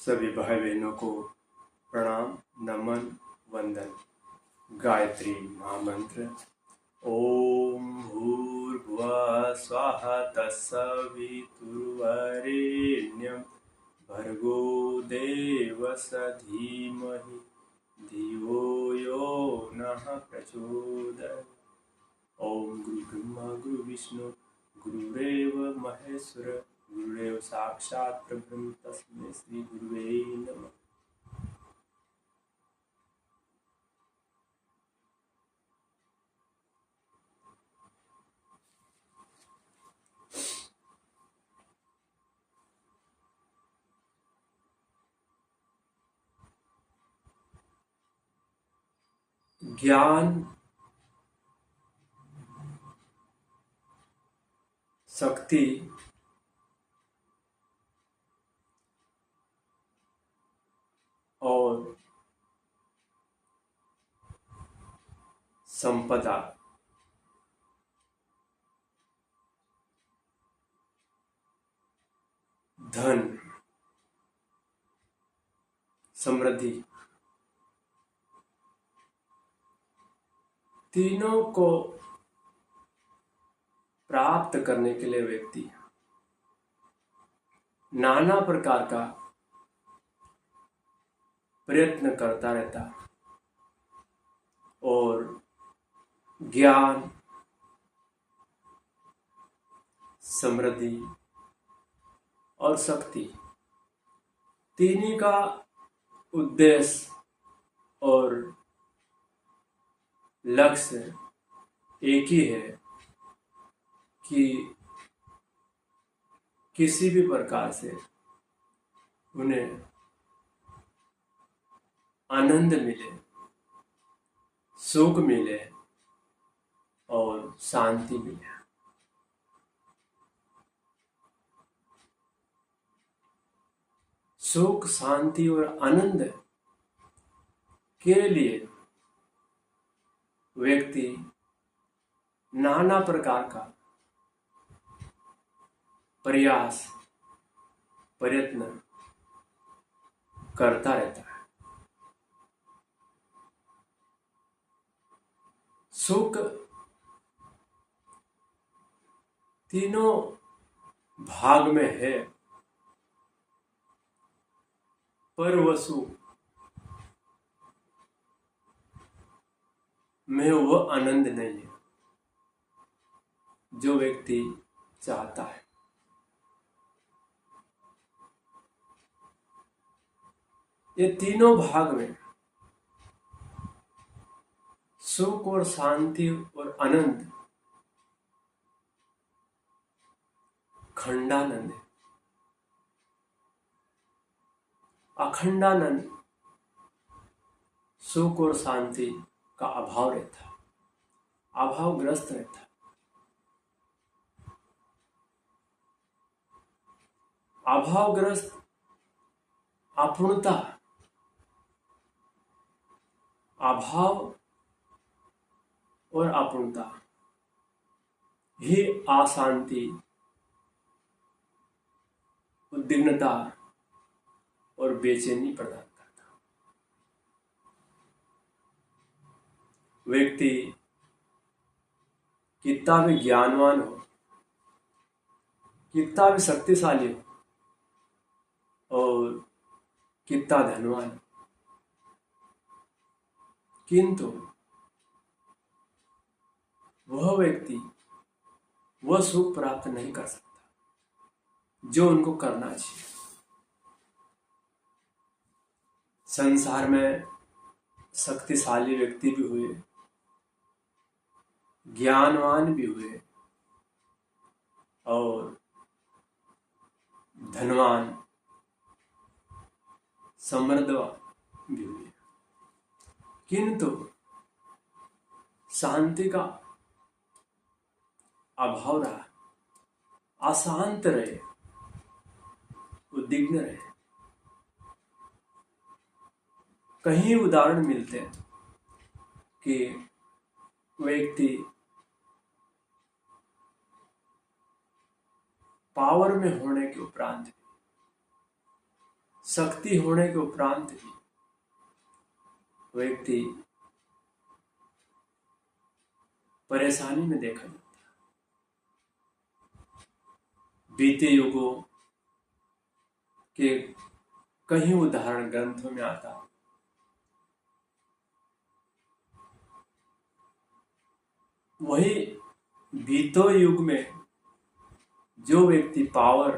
सभी भाई बहनों को प्रणाम, नमन, वंदन। गायत्री महामंत्र। ओम भूर्भुवः स्वः तत्सवितुर्वरेण्यं भर्गो देवस्य धीमहि धियो यो नः प्रचोदयात्। ओम गुरु ब्रह्मा गुरु विष्णु गुरुरेव महेश्वर गुरुरेव साक्षात् परब्रह्म तस्मै श्री गुरुवे नमः। ज्ञान, शक्ति और संपदा धन समृद्धि तीनों को प्राप्त करने के लिए व्यक्ति नाना प्रकार का प्रयत्न करता रहता है और ज्ञान, समृद्धि और शक्ति तीनों का उद्देश्य और लक्ष्य एक ही है कि किसी भी प्रकार से उन्हें आनंद मिले, सुख मिले और शांति मिले। सुख, शांति और आनंद के लिए व्यक्ति नाना प्रकार का प्रयास, प्रयत्न करता रहता है। सुख तीनों भाग में है, पर वसु में वह आनंद नहीं है जो व्यक्ति चाहता है। ये तीनों भाग में सुख और शांति और आनंद खंडानंद है, अखंडानंद सुख और शांति का अभाव रहता है, अभावग्रस्त रहता है। अभावग्रस्त अपूर्णता, अभाव और अपूर्णता ही अशांति, उद्विग्नता और बेचैनी प्रदान करता। व्यक्ति कितना भी ज्ञानवान हो, कितना भी शक्तिशाली हो और कितना धनवान हो, किंतु वह व्यक्ति वह सुख प्राप्त नहीं कर सकता जो उनको करना चाहिए। संसार में शक्तिशाली व्यक्ति भी हुए, ज्ञानवान भी हुए और धनवान, समृद्धवान भी हुए, किंतु शांति का अभाव रहा, अशांत रहे, उद्विग्न रहे। कहीं उदाहरण मिलते हैं कि व्यक्ति पावर में होने के उपरांत शक्ति होने के उपरांत भी व्यक्ति परेशानी में देखा जाता है। बीते युगों के कई उदाहरण ग्रंथों में आता है। वही बीते युग में जो व्यक्ति पावर,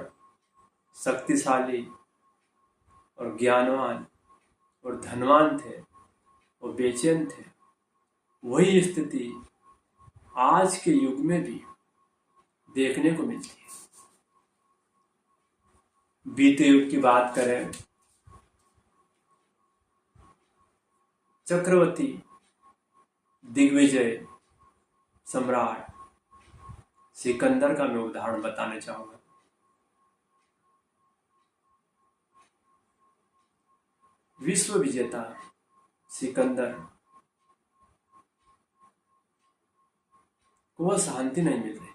शक्तिशाली और ज्ञानवान और धनवान थे, वो बेचैन थे। वही स्थिति आज के युग में भी देखने को मिलती है। बीते युग की बात करें, चक्रवर्ती, दिग्विजय सम्राट सिकंदर का मैं उदाहरण बताना चाहूंगा। विश्व विजेता सिकंदर को वह शांति नहीं मिल रही थी।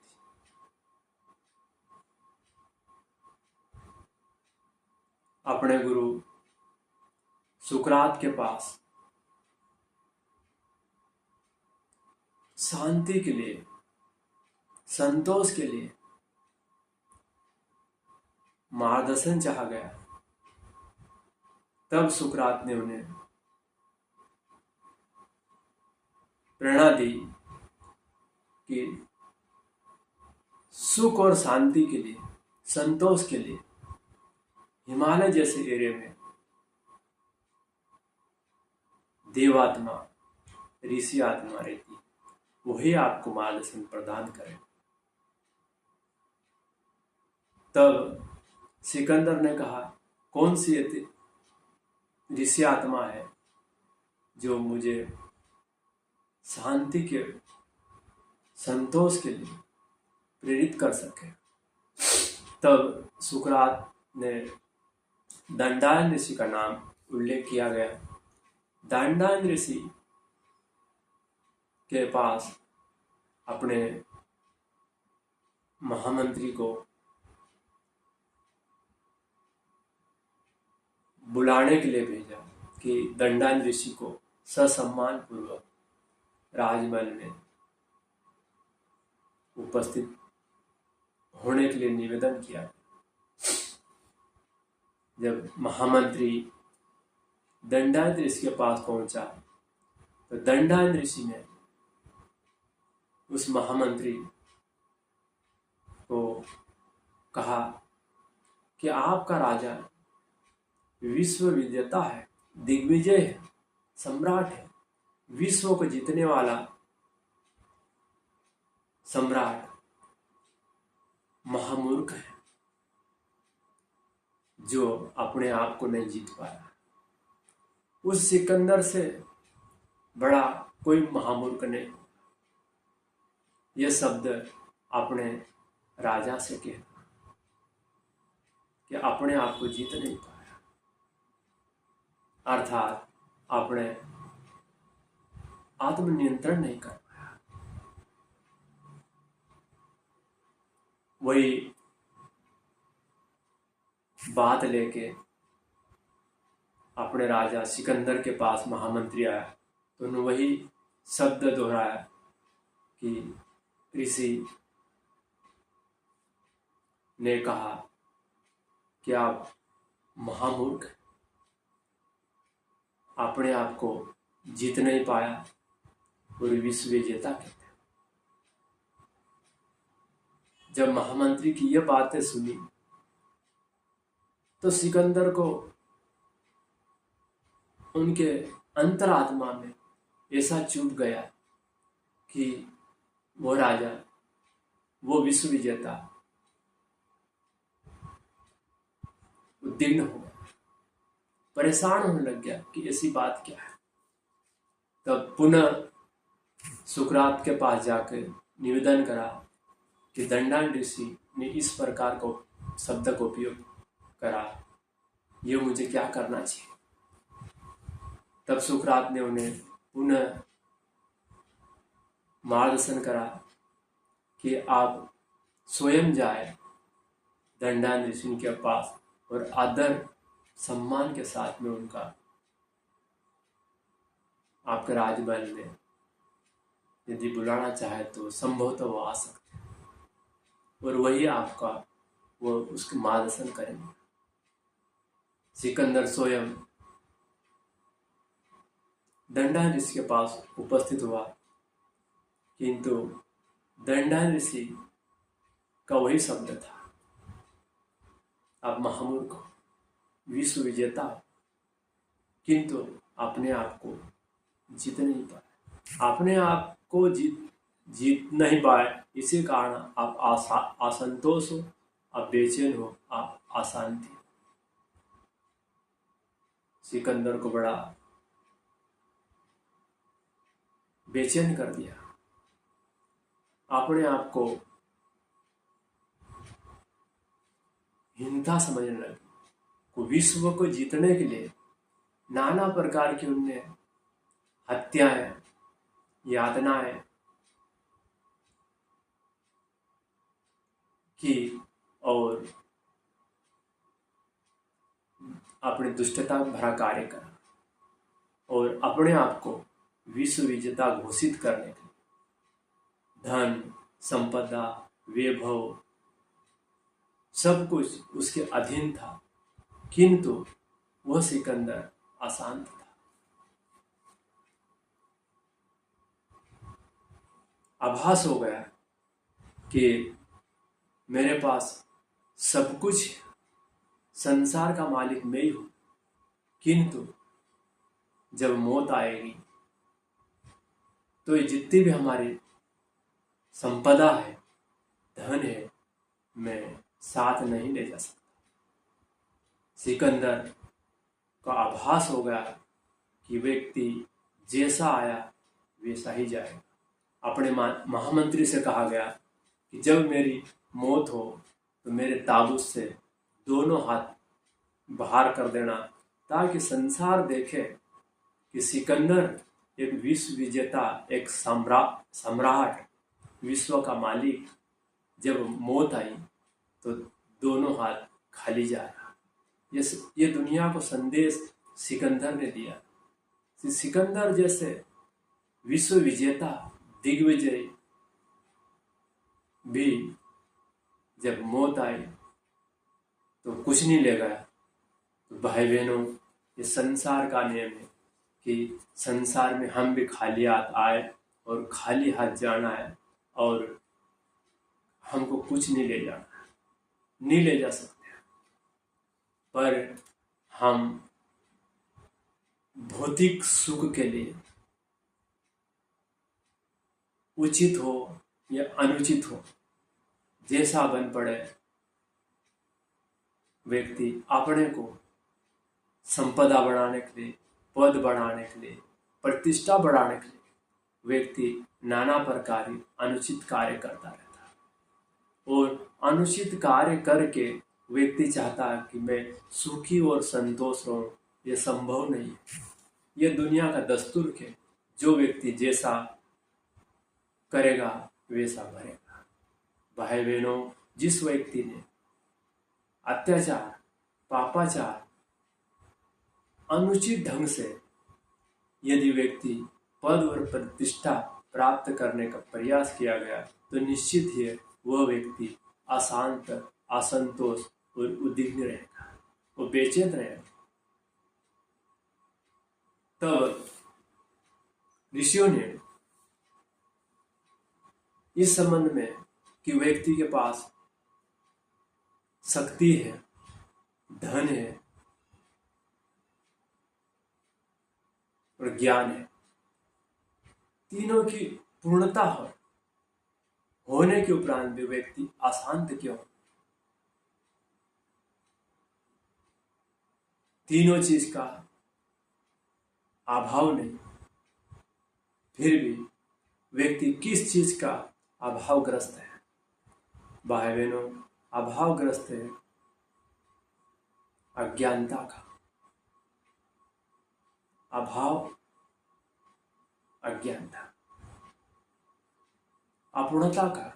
अपने गुरु सुकरात के पास शांति के लिए, संतोष के लिए मार्गदर्शन चाहा गया। तब सुकरात ने उन्हें प्रेरणा दी कि सुख और शांति के लिए, संतोष के लिए हिमालय जैसे एरिया में देवात्मा, ऋषि आत्मा रहती, वही आपको मार्गदर्शन प्रदान करे। तब सिकंदर ने कहा, कौन सी ऋषि आत्मा है जो मुझे शांति के, संतोष के लिए प्रेरित कर सके। तब सुकरात ने दंडायन ऋषि का नाम उल्लेख किया गया। दंडायन ऋषि के पास अपने महामंत्री को बुलाने के लिए भेजा कि दंडायन ऋषि को ससम्मान पूर्वक राजमहल में उपस्थित होने के लिए निवेदन किया। जब महामंत्री दंडायन ऋषि के पास पहुंचा तो दंडायन ऋषि ने उस महामंत्री को कहा कि आपका राजा विश्व विजेता है, दिग्विजय है, सम्राट है, विश्व को जीतने वाला सम्राट महामूर्ख है जो अपने आप को नहीं जीत पाया। उस सिकंदर से बड़ा कोई महामूर्ख नहीं। यह शब्द अपने राजा से कहता कि अपने आप को जीत नहीं पाया, अर्थात अपने आत्मनियंत्रण नहीं कर पाया। वही बात लेके अपने राजा सिकंदर के पास महामंत्री आया तो उन्होंने वही शब्द दोहराया कि ऋषि ने कहा कि आप महामूर्ख, अपने आप को जीत नहीं पाया और विश्व विजेता कहते। जब महामंत्री की यह बातें सुनी तो सिकंदर को उनके अंतरात्मा में ऐसा चुभ गया कि वो राजा, वो विश्व विजेता उद्विग्न हो गया, परेशान होने लग गया कि ऐसी बात क्या है। तब पुनः सुकरात के पास जाकर निवेदन करा कि दंडायन ऋषि ने इस प्रकार को शब्द का उपयोग करा, ये मुझे क्या करना चाहिए। तब सुकरात ने उन्हें पुनः मार्गदर्शन करा कि आप स्वयं जाए दंडायन ऋषि के पास और आदर सम्मान के साथ में उनका आपके राजमहल में यदि बुलाना चाहे तो संभवतः वो आ सकते हैं, और वही आपका वो उसके मार्गदर्शन करेंगे। सिकंदर स्वयं दंडा ऋषि के पास उपस्थित हुआ, किंतु दंडा ऋषि का वही शब्द था, आप महामूर्ख, विश्व विजेता, किंतु अपने आप को जीत नहीं पाए, अपने आप को जीत नहीं पाए। इसी कारण आप असंतोष हो, आप बेचैन हो, आप अशांति। सिकंदर को बड़ा बेचैन कर दिया, अपने आप को हीनता समझने लगे। को विश्व को जीतने के लिए नाना प्रकार की उनने हत्याएं, यातनाएं की और अपनी दुष्टता भरा कार्य करा, और अपने आप को विश्व विजेता घोषित करने के लिए धन, संपदा, वैभव सब कुछ उसके अधीन था, किंतु वह सिकंदर अशांत था। आभास हो गया कि मेरे पास सब कुछ, संसार का मालिक मैं ही हूं, किंतु जब मौत आएगी तो ये जितनी भी हमारी संपदा है, धन है, मैं साथ नहीं ले जा सकता। सिकंदर का आभास हो गया कि व्यक्ति जैसा आया वैसा ही जाएगा। अपने महामंत्री से कहा गया कि जब मेरी मौत हो तो मेरे ताबूत से दोनों हाथ बाहर कर देना, ताकि संसार देखे कि सिकंदर एक विश्व विजेता, एक सम्राट, विश्व का मालिक, जब मौत आई तो दोनों हाथ खाली जा रहा। ये दुनिया को संदेश सिकंदर ने दिया। सिकंदर जैसे विश्व विजेता, दिग्विजय भी जब मौत आई तो कुछ नहीं ले गया। तो भाई बहनों, ये संसार का नियम है कि संसार में हम भी खाली हाथ आए और खाली हाथ जाना है, और हमको कुछ नहीं ले जाना, नहीं ले जा सकते। पर हम भौतिक सुख के लिए, उचित हो या अनुचित हो, जैसा बन पड़े, व्यक्ति अपने को संपदा बढ़ाने के लिए, पद बढ़ाने के लिए, प्रतिष्ठा बढ़ाने के लिए व्यक्ति नाना प्रकार के अनुचित कार्य करता रहता है, और अनुचित कार्य करके व्यक्ति चाहता है कि मैं सुखी और संतोष रहूं। यह संभव नहीं है। यह दुनिया का दस्तूर है, जो व्यक्ति जैसा करेगा वैसा भरेगा। भाई बहनों, जिस व्यक्ति ने अत्याचार, पापाचार, अनुचित ढंग से यदि व्यक्ति पद और प्रतिष्ठा प्राप्त करने का प्रयास किया गया तो निश्चित ही वह व्यक्ति अशांत, असंतोष और उद्विग्न रहेगा, वो बेचैन रहेगा। तब ऋषियों ने इस संबंध में कि व्यक्ति के पास शक्ति है, धन है और ज्ञान है, तीनों की पूर्णता होने के उपरांत भी व्यक्ति अशांत क्यों? तीनों चीज का अभाव नहीं, फिर भी व्यक्ति किस चीज का अभावग्रस्त है? भाई बहनों, अभावग्रस्त है अज्ञानता का। अभाव, अज्ञानता, अपूर्णता का।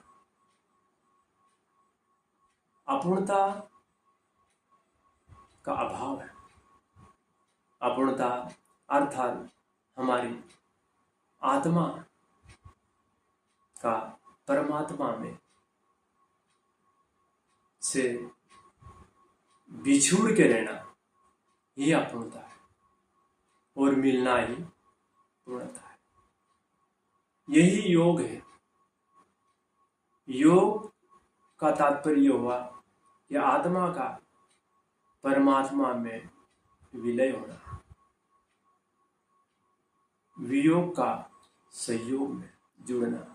अपूर्णता का अभाव है। अपूर्णता अर्थात हमारी आत्मा का परमात्मा में से बिछुड़ के रहना ही अपूर्णता है और मिलना ही पूर्णता है। यही योग है। योग का तात्पर्य हुआ कि आत्मा का परमात्मा में विलय होना, वियोग का संयोग में जुड़ना।